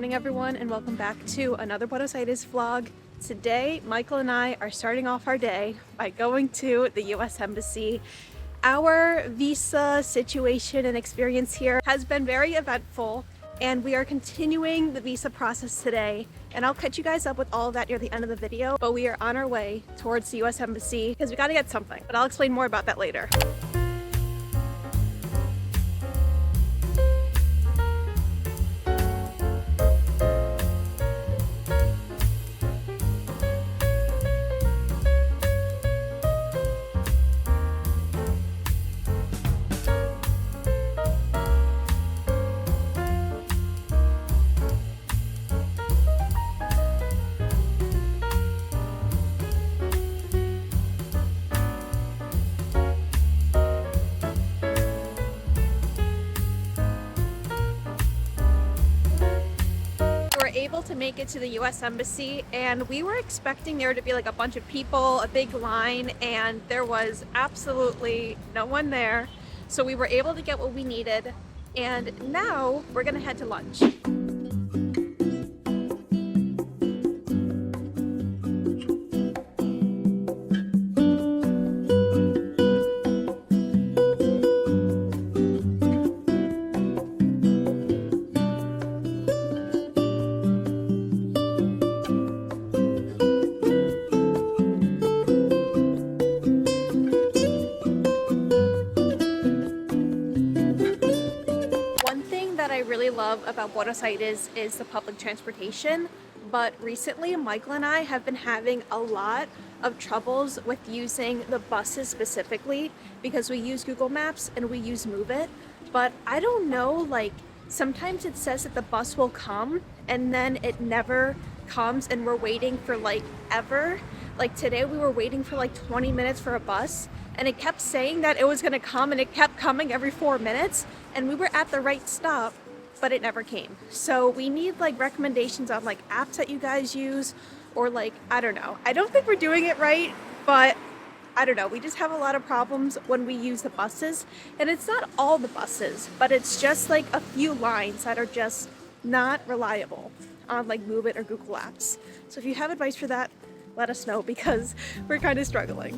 morning everyone, and welcome back to another Buenos Aires vlog. Today Michael and I are starting off our day by going to the US Embassy. Our visa situation and experience here has been very eventful, and we are continuing the visa process today, and I'll catch you guys up with all of that near the end of the video. But we are on our way towards the US Embassy because we got to get something, but I'll explain more about that later. Able to make it to the US Embassy, and we were expecting there to be like a bunch of people, a big line, and there was absolutely no one there. So we were able to get what we needed, and now we're gonna head to lunch. Love about Buenos Aires is the public transportation, but recently Michael and I have been having a lot of troubles with using the buses specifically because we use Google Maps and we use Move It, but I don't know, like sometimes it says that the bus will come and then it never comes and we're waiting for like ever. Like today we were waiting for like 20 minutes for a bus and it kept saying that it was going to come and it kept coming every 4 minutes, and we were at the right stop but it never came. So we need like recommendations on like apps that you guys use, or like, I don't know. I don't think we're doing it right, but I don't know. We just have a lot of problems when we use the buses, and it's not all the buses, but it's just like a few lines that are just not reliable on like Move It or Google Apps. So if you have advice for that, let us know because we're kind of struggling.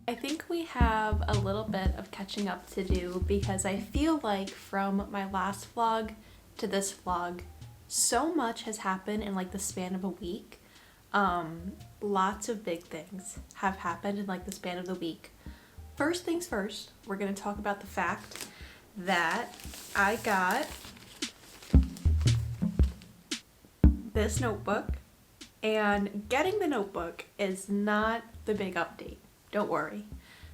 I think we have a little bit of catching up to do because I feel like from my last vlog to this vlog, so much has happened in like the span of a week. Lots of big things have happened in like the span of the week. First things first, we're going to talk about the fact that I got this notebook, and getting the notebook is not the big update. Don't worry.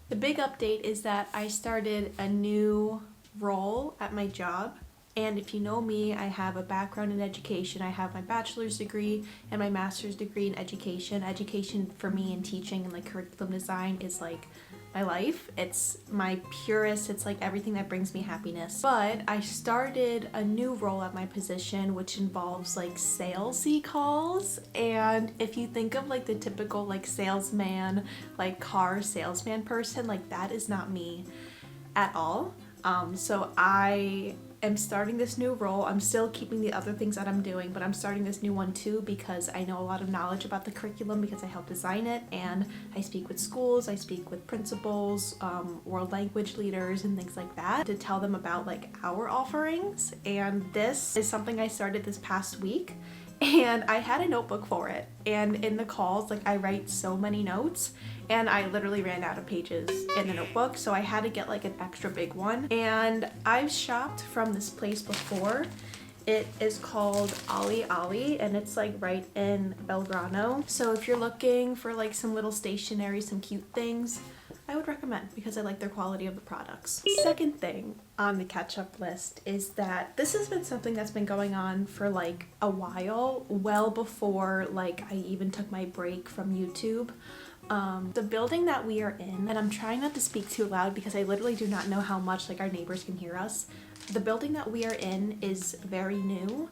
The big update is that I started a new role at my job, and if you know me, I have a background in education. I have my bachelor's degree and my master's degree in education. Education for me in teaching and like curriculum design is like my life. It's my purest, it's like everything that brings me happiness. But I started a new role at my position which involves like salesy calls, and if you think of like the typical like salesman, like car salesman person, like that is not me at all. So I am starting this new role. I'm still keeping the other things that I'm doing, but I'm starting this new one too because I know a lot of knowledge about the curriculum because I help design it, and I speak with schools, I speak with principals, world language leaders and things like that to tell them about like our offerings. And this is something I started this past week, And I had a notebook for it, and in the calls, like, I write so many notes, and I literally ran out of pages in the notebook, so I had to get like an extra big one. And I've shopped from this place before. It is called Ali Ali, and it's like right in Belgrano. So if you're looking for like some little stationery, some cute things, I would recommend, because I like their quality of the products. Second thing on the catch-up list is that this has been something that's been going on for like a while, well before like I even took my break from YouTube. The building that we are in, and I'm trying not to speak too loud because I literally do not know how much like our neighbors can hear us. The building that we are in is very new,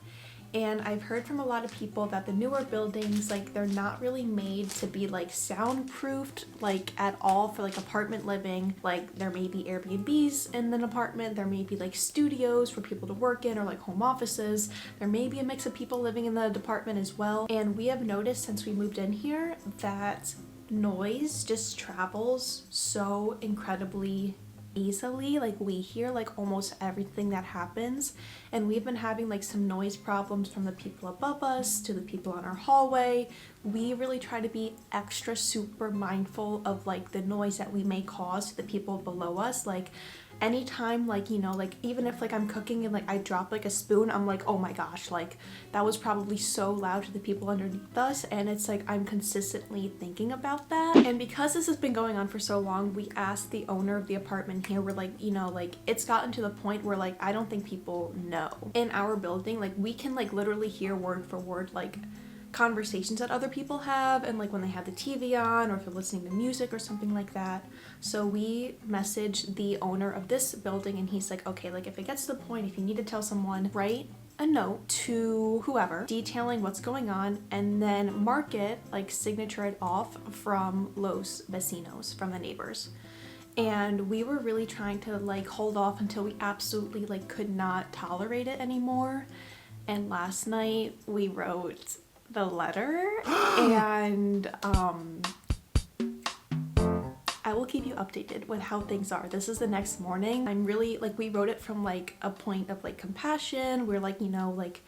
and I've heard from a lot of people that the newer buildings, like, they're not really made to be like soundproofed like at all for like apartment living. Like, there may be Airbnbs in an apartment, there may be like studios for people to work in, or like home offices. There may be a mix of people living in the apartment as well. And we have noticed since we moved in here that noise just travels so incredibly easily. Like, we hear like almost everything that happens, and we've been having like some noise problems from the people above us to the people on our hallway. We really try to be extra super mindful of like the noise that we may cause to the people below us. Like, anytime, like, you know, like, even if like I'm cooking and like I drop like a spoon, I'm like, oh my gosh, like that was probably so loud to the people underneath us. And it's like I'm consistently thinking about that. And because this has been going on for so long, we asked the owner of the apartment here, we're like, you know, like, it's gotten to the point where like I don't think people know. In our building, like, we can like literally hear word for word like conversations that other people have, and like when they have the TV on, or if they're listening to music or something like that. So we messaged the owner of this building, and he's like, okay, like, if it gets to the point, if you need to tell someone, write a note to whoever detailing what's going on, and then mark it, like signature it off from los vecinos, from the neighbors. And we were really trying to like hold off until we absolutely like could not tolerate it anymore. And last night we wrote the letter, and I will keep you updated with how things are. This is the next morning. I'm really like, we wrote it from like a point of like compassion. We're like, you know, like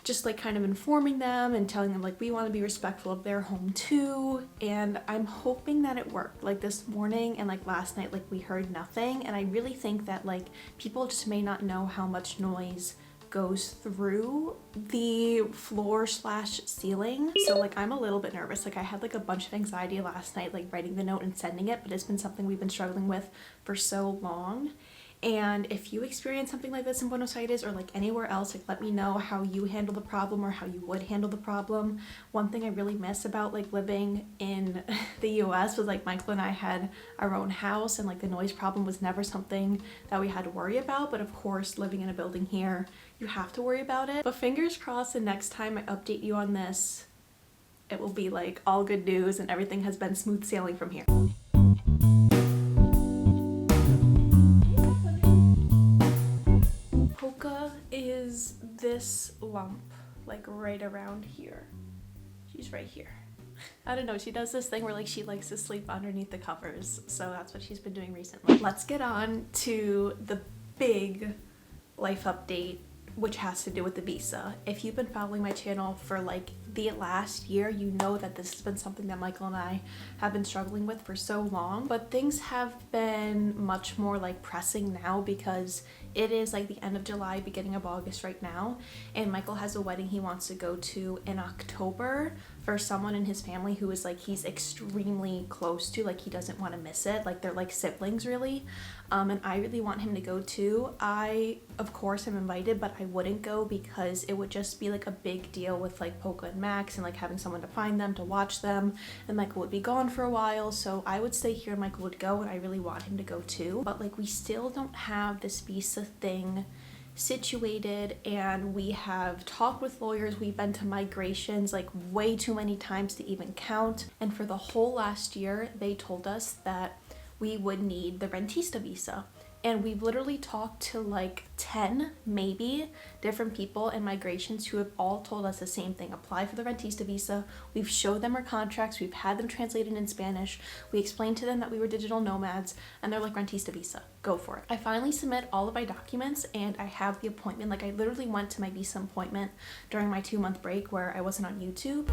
just like kind of informing them and telling them like we want to be respectful of their home too. And I'm hoping that it worked. Like this morning and like last night, like we heard nothing. And I really think that like people just may not know how much noise goes through the floor slash ceiling. So like I'm a little bit nervous. Like I had like a bunch of anxiety last night, like writing the note and sending it, but it's been something we've been struggling with for so long. And if you experience something like this in Buenos Aires or like anywhere else, like let me know how you handle the problem or how you would handle the problem. One thing I really miss about like living in the US was like Michael and I had our own house, and like the noise problem was never something that we had to worry about. But of course, living in a building here, you have to worry about it. But fingers crossed, the next time I update you on this, it will be like all good news and everything has been smooth sailing from here. Is this lump like right around here? She's right here. I don't know, she does this thing where like she likes to sleep underneath the covers, so that's what she's been doing recently. Let's get on to the big life update, which has to do with the visa. If you've been following my channel for like the last year, you know that this has been something that Michael and I have been struggling with for so long, but things have been much more like pressing now because it is like the end of July, beginning of August right now, and Michael has a wedding he wants to go to in October for someone in his family who is like he's extremely close to, like he doesn't want to miss it, like they're like siblings really. And I really want him to go too. I of course am invited, but I wouldn't go because it would just be like a big deal with like Polka and Max and like having someone to find them, to watch them, and Michael would be gone for a while. So I would stay here and Michael would go, and I really want him to go too. But like we still don't have this visa thing situated, and we have talked with lawyers, we've been to migrations like way too many times to even count, and for the whole last year they told us that we would need the rentista visa. And we've literally talked to like 10 maybe different people in migrations who have all told us the same thing: apply for the rentista visa. We've showed them our contracts, we've had them translated in Spanish, we explained to them that we were digital nomads, and they're like, rentista visa, go for it. I finally submit all of my documents and I have the appointment. Like I literally went to my visa appointment during my 2-month break where I wasn't on YouTube.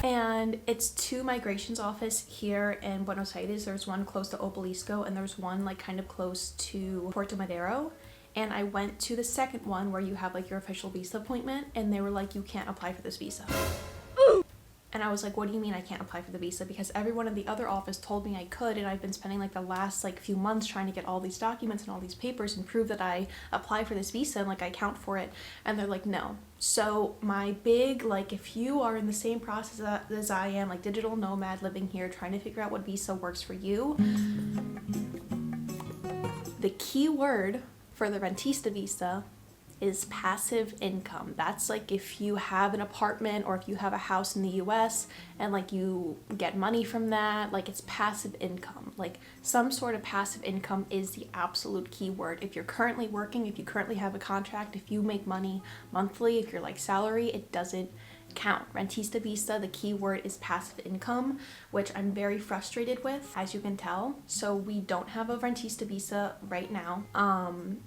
And it's 2 migrations office here in Buenos Aires. There's one close to Obelisco and there's one like kind of close to Puerto Madero. And I went to the second one where you have like your official visa appointment, and they were like, you can't apply for this visa. And I was like, what do you mean I can't apply for the visa? Because everyone in the other office told me I could, and I've been spending like the last like few months trying to get all these documents and all these papers and prove that I apply for this visa and like I count for it. And they're like, no. So my big, like, if you are in the same process as I am, like digital nomad living here, trying to figure out what visa works for you, the key word for the rentista visa is passive income. That's like if you have an apartment or if you have a house in the US and like you get money from that, like it's passive income. Like some sort of passive income is the absolute key word. If you're currently working, if you currently have a contract, if you make money monthly, if you're like salary, it doesn't count. Rentista visa, the key word is passive income, which I'm very frustrated with, as you can tell. So we don't have a rentista visa right now.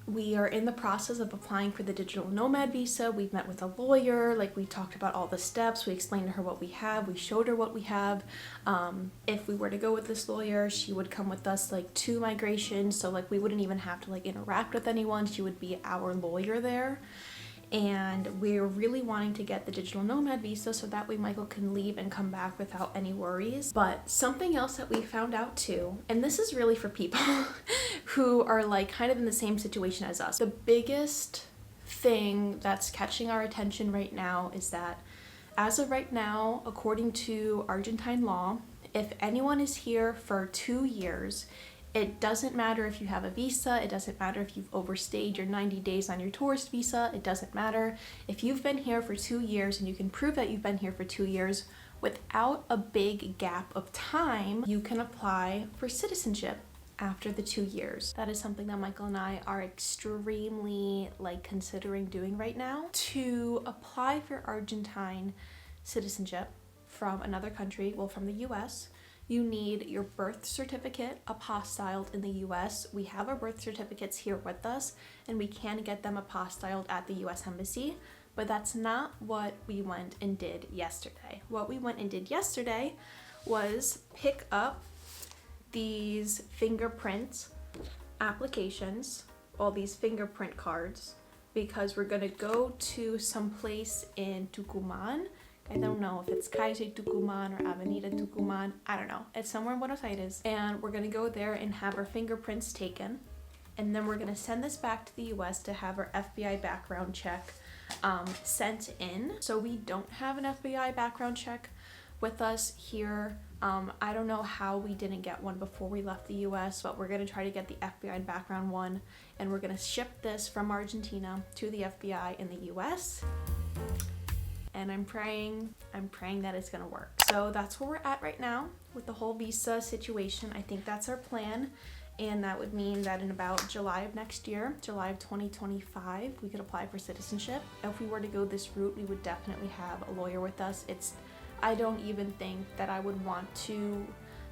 We are in the process of applying for the digital nomad visa. We've met with a lawyer, like we talked about all the steps. We explained to her what we have. We showed her what we have. If we were to go with this lawyer, she would come with us like to migration. So like we wouldn't even have to like interact with anyone. She would be our lawyer there. And we're really wanting to get the digital nomad visa so that way Michael can leave and come back without any worries. But something else that we found out too, and this is really for people who are like kind of in the same situation as us. The biggest thing that's catching our attention right now is that as of right now, according to Argentine law, if anyone is here for 2 years, it doesn't matter if you have a visa, it doesn't matter if you've overstayed your 90 days on your tourist visa, it doesn't matter. If you've been here for 2 years and you can prove that you've been here for 2 years without a big gap of time, you can apply for citizenship after the 2 years. That is something that Michael and I are extremely like considering doing right now. To apply for Argentine citizenship from another country, well, from the US, you need your birth certificate apostilled in the US. We have our birth certificates here with us and we can get them apostilled at the US Embassy, but that's not what we went and did yesterday. What we went and did yesterday was pick up these fingerprint applications, all these fingerprint cards, because we're gonna go to some place in Tucumán. I don't know if it's Calle Tucumán or Avenida Tucumán. I don't know. It's somewhere in Buenos Aires. And we're going to go there and have our fingerprints taken. And then we're going to send this back to the US to have our FBI background check sent in. So we don't have an FBI background check with us here. I don't know how we didn't get one before we left the US, but we're going to try to get the FBI background one. And we're going to ship this from Argentina to the FBI in the US. And I'm praying that it's gonna work. So that's where we're at right now with the whole visa situation. I think that's our plan. And that would mean that in about July of next year, July of 2025, we could apply for citizenship. If we were to go this route, we would definitely have a lawyer with us. I don't even think that I would want to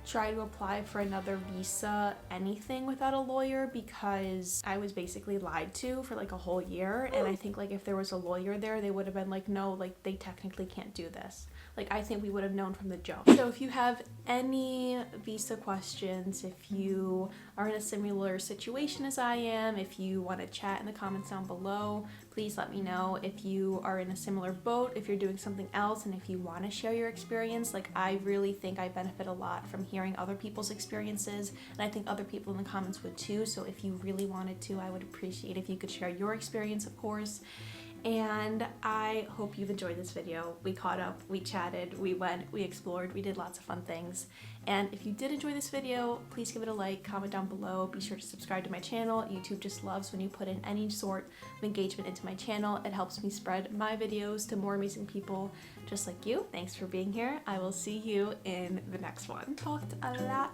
try to apply for another visa, anything without a lawyer, because I was basically lied to for like a whole year. And I think like if there was a lawyer there, they would have been like, no, like they technically can't do this. Like I think we would have known from the jump. So if you have any visa questions, if you are in a similar situation as I am, if you want to chat in the comments down below, please let me know. If you are in a similar boat, if you're doing something else, and if you want to share your experience, like I really think I benefit a lot from hearing other people's experiences, and I think other people in the comments would too. So if you really wanted to, I would appreciate if you could share your experience, of course. and I hope you've enjoyed this video. We caught up, we chatted, we went, we explored, we did lots of fun things. And if you did enjoy this video, please give it a like, comment down below, be sure to subscribe to my channel. YouTube just loves when you put in any sort of engagement into my channel. It helps me spread my videos to more amazing people just like you. Thanks for being here. I will see you in the next one. Talked a lot.